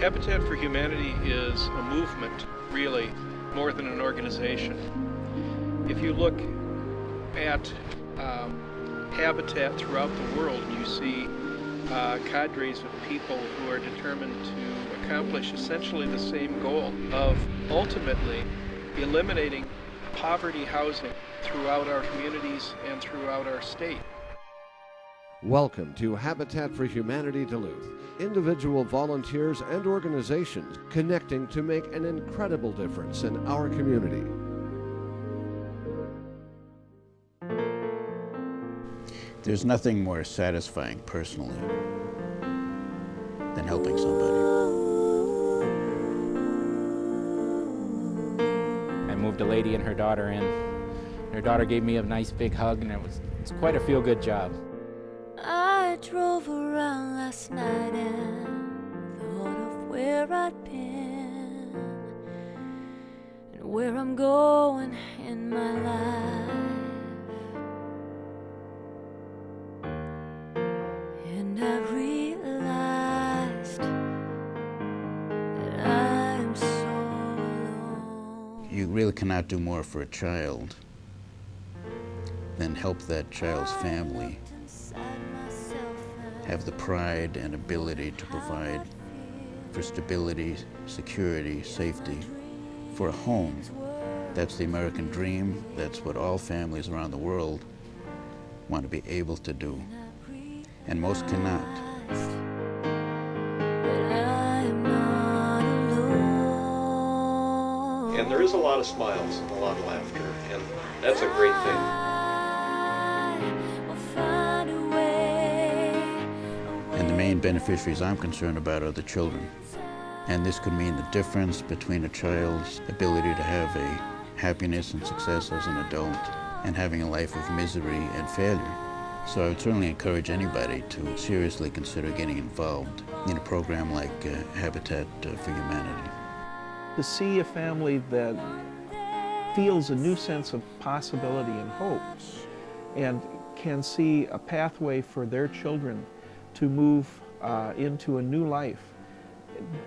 Habitat for Humanity is a movement, really, more than an organization. If you look at habitat throughout the world, you see cadres of people who are determined to accomplish essentially the same goal of ultimately eliminating poverty housing throughout our communities and throughout our state. Welcome to Habitat for Humanity Duluth. Individual volunteers and organizations connecting to make an incredible difference in our community. There's nothing more satisfying personally than helping somebody. I moved a lady and her daughter in. Her daughter gave me a nice big hug, and it's quite a feel-good job. I drove around last night and thought of where I'd been and where I'm going in my life. And I realized that I am so alone. You really cannot do more for a child than help that child's family have the pride and ability to provide for stability, security, safety, for a home. That's the American dream. That's what all families around the world want to be able to do. And most cannot. And there is a lot of smiles and a lot of laughter, and that's a great thing. And the main beneficiaries I'm concerned about are the children. And this could mean the difference between a child's ability to have a happiness and success as an adult and having a life of misery and failure. So I would certainly encourage anybody to seriously consider getting involved in a program like Habitat for Humanity. To see a family that feels a new sense of possibility and hope and can see a pathway for their children to move into a new life,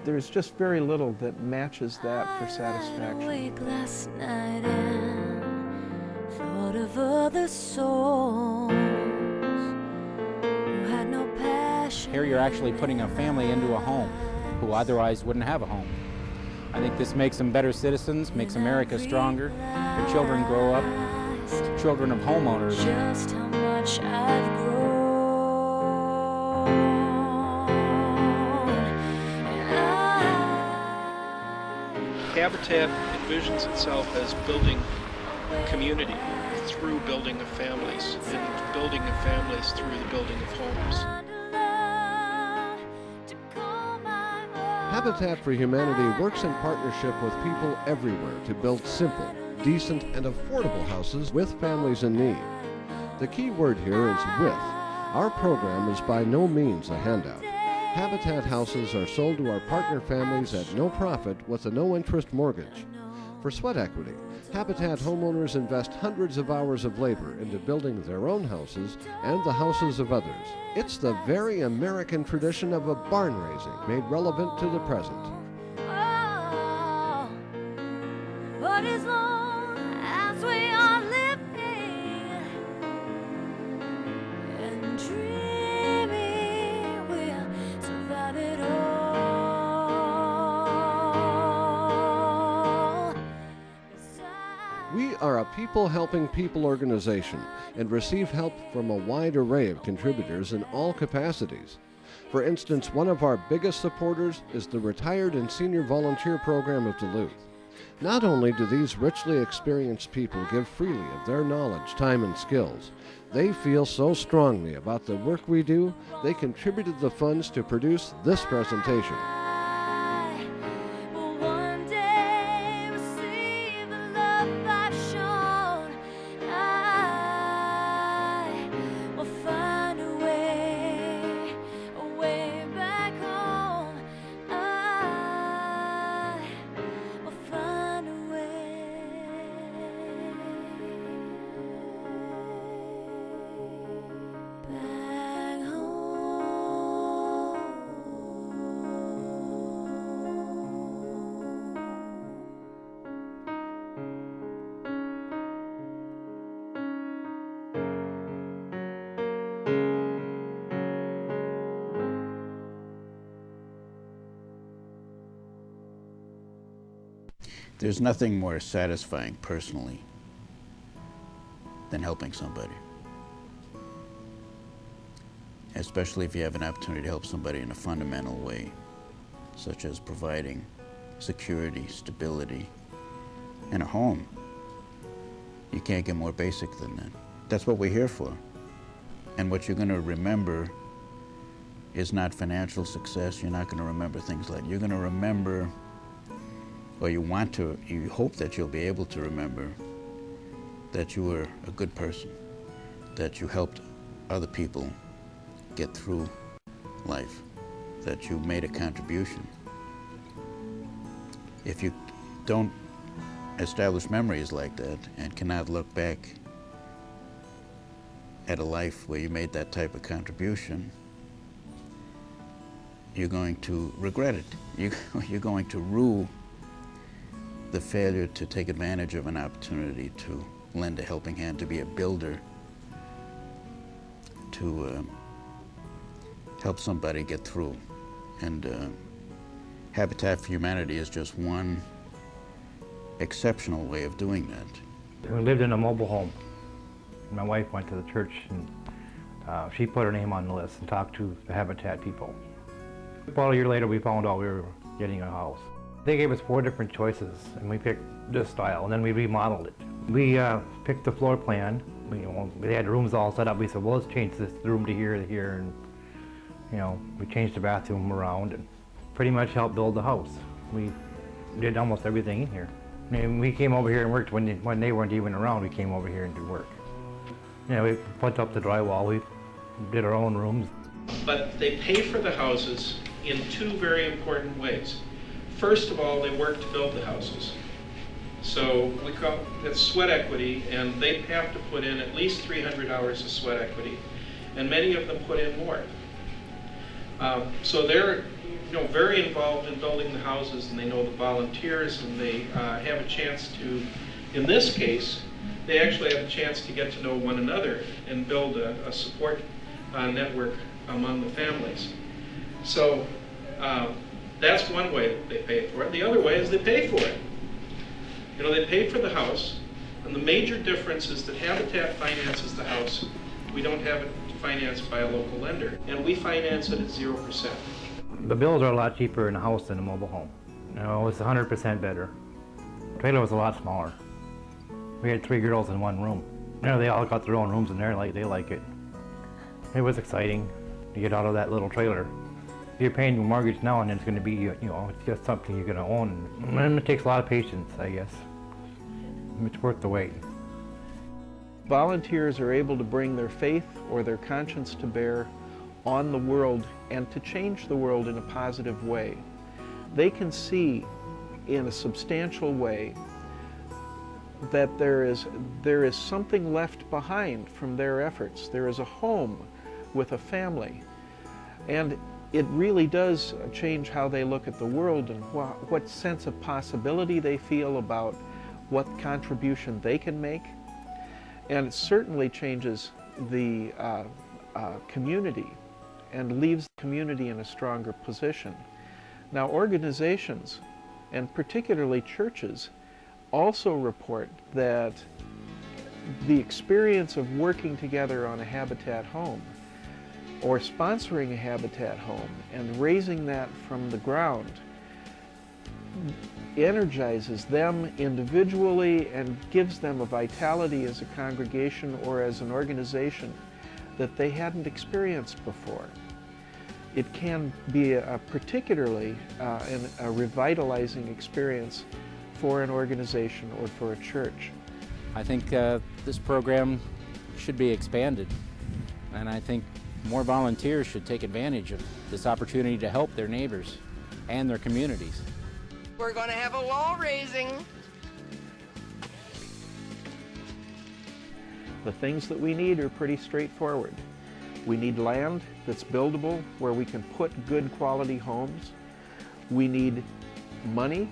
there's just very little that matches that for satisfaction. Last night and thought of other souls who had no passion. Here you're actually putting a family into a home who otherwise wouldn't have a home. I think this makes them better citizens, makes America stronger. Their children grow up children of homeowners. Just how much I've grown. Habitat envisions itself as building community through building of families and building of families through the building of homes. Habitat for Humanity works in partnership with people everywhere to build simple, decent, and affordable houses with families in need. The key word here is with. Our program is by no means a handout. Habitat houses are sold to our partner families at no profit with a no-interest mortgage. For sweat equity, Habitat homeowners invest hundreds of hours of labor into building their own houses and the houses of others. It's the very American tradition of a barn raising made relevant to the present. Oh, but as long as we are living and dreaming, we'll survive it all. We are a people helping people organization and receive help from a wide array of contributors in all capacities. For instance, one of our biggest supporters is the Retired and Senior Volunteer Program of Duluth. Not only do these richly experienced people give freely of their knowledge, time, and skills, they feel so strongly about the work we do, they contributed the funds to produce this presentation. Back home. There's nothing more satisfying personally than helping somebody. Especially if you have an opportunity to help somebody in a fundamental way, such as providing security, stability, and a home. You can't get more basic than that. That's what we're here for. And what you're going to remember is not financial success. You're not going to remember things like, you're going to remember, or you hope that you'll be able to remember that you were a good person, that you helped other people get through life, that you made a contribution. If you don't establish memories like that and cannot look back at a life where you made that type of contribution, you're going to regret it. You're going to rue the failure to take advantage of an opportunity to lend a helping hand, to be a builder, to help somebody get through. And Habitat for Humanity is just one exceptional way of doing that. We lived in a mobile home. My wife went to the church and she put her name on the list and talked to the Habitat people. About a year later, we found out we were getting a house. They gave us 4 different choices and we picked this style, and then we remodeled it. We picked the floor plan. We had rooms all set up. We said, well, let's change this room to here, and we changed the bathroom around and pretty much helped build the house. We did almost everything in here. And we came over here and worked when they weren't even around. We came over here and did work. We put up the drywall. We did our own rooms. But they pay for the houses in 2 very important ways. First of all, they work to build the houses. So we call it sweat equity, and they have to put in at least 300 hours of sweat equity, and many of them put in more. So they're very involved in building the houses, and they know the volunteers, and they have a chance to, in this case, they actually have a chance to get to know one another and build a support network among the families. So that's one way that they pay for it. The other way is they pay for it. They pay for the house, and the major difference is that Habitat finances the house. We don't have it financed by a local lender, and we finance it at 0%. The bills are a lot cheaper in a house than a mobile home. It's 100% better. The trailer was a lot smaller. We had 3 girls in 1 room. They all got their own rooms in there, they like it. It was exciting to get out of that little trailer. You're paying your mortgage now, and it's going to be, it's just something you're going to own. And it takes a lot of patience, I guess. It's worth the wait. Volunteers are able to bring their faith or their conscience to bear on the world and to change the world in a positive way. They can see in a substantial way that there is something left behind from their efforts. There is a home with a family. And it really does change how they look at the world and what sense of possibility they feel about what contribution they can make. And it certainly changes the community and leaves the community in a stronger position. Now, organizations, and particularly churches, also report that the experience of working together on a Habitat home or sponsoring a Habitat home and raising that from the ground energizes them individually and gives them a vitality as a congregation or as an organization that they hadn't experienced before. It can be a particularly a revitalizing experience for an organization or for a church. I think this program should be expanded, and I think more volunteers should take advantage of this opportunity to help their neighbors and their communities. We're going to have a wall raising. The things that we need are pretty straightforward. We need land that's buildable where we can put good quality homes. We need money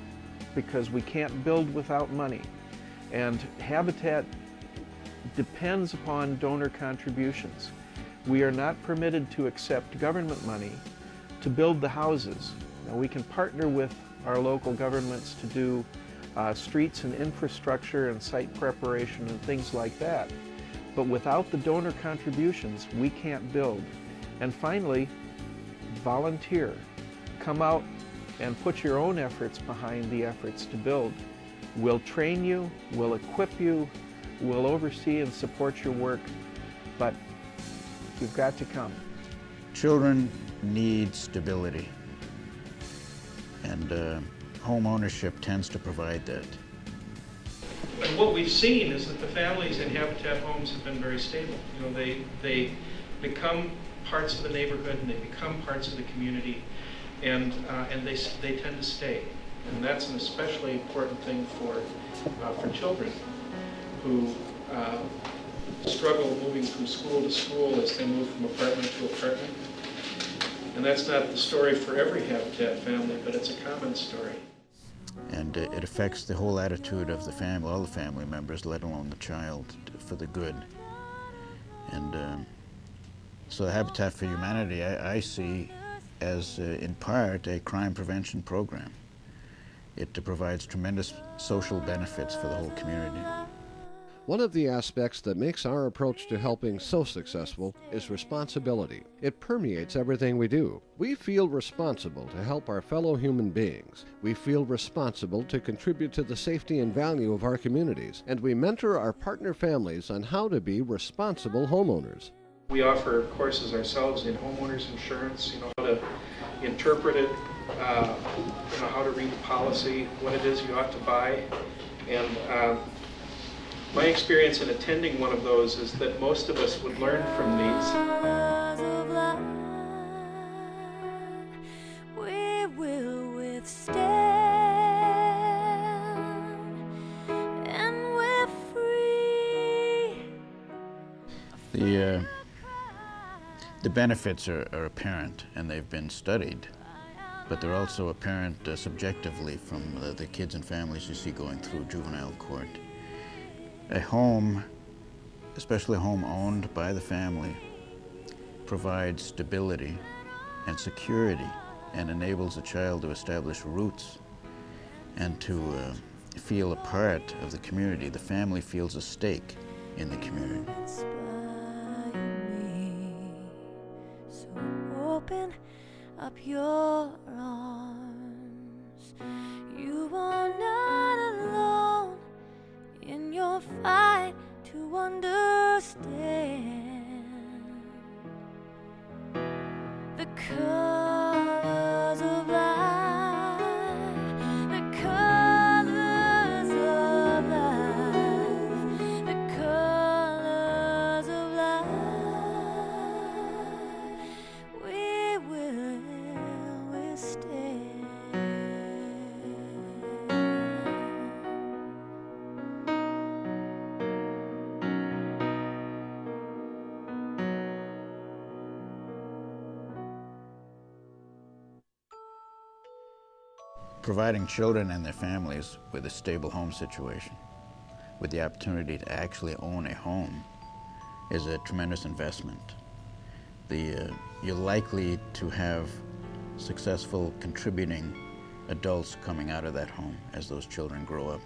because we can't build without money. And Habitat depends upon donor contributions. We are not permitted to accept government money to build the houses. Now, we can partner with our local governments to do streets and infrastructure and site preparation and things like that. But without the donor contributions, we can't build. And finally, volunteer. Come out and put your own efforts behind the efforts to build. We'll train you, we'll equip you, we'll oversee and support your work, but you've got to come. Children need stability, and home ownership tends to provide that. And what we've seen is that the families in Habitat homes have been very stable. You know, they become parts of the neighborhood and they become parts of the community, and they tend to stay. And that's an especially important thing for children who struggle moving from school to school as they move from apartment to apartment. And that's not the story for every Habitat family, but it's a common story. And it affects the whole attitude of the family, all the family members, let alone the child, for the good. And so Habitat for Humanity I see as, in part, a crime prevention program. It provides tremendous social benefits for the whole community. One of the aspects that makes our approach to helping so successful is responsibility. It permeates everything we do. We feel responsible to help our fellow human beings. We feel responsible to contribute to the safety and value of our communities. And we mentor our partner families on how to be responsible homeowners. We offer courses ourselves in homeowners insurance, how to interpret it, how to read the policy, what it is you ought to buy. And my experience in attending one of those is that most of us would learn from these. We will withstand, and we're free. The benefits are apparent, and they've been studied, but they're also apparent subjectively from the kids and families you see going through juvenile court. A home, especially a home owned by the family, provides stability and security and enables a child to establish roots and to feel a part of the community. The family feels a stake in the community. So open up your arms. You are not alone in your fight to understand the colors of life, the colors of life, the colors of life. We will withstand. Providing children and their families with a stable home situation, with the opportunity to actually own a home, is a tremendous investment. You're likely to have successful contributing adults coming out of that home as those children grow up.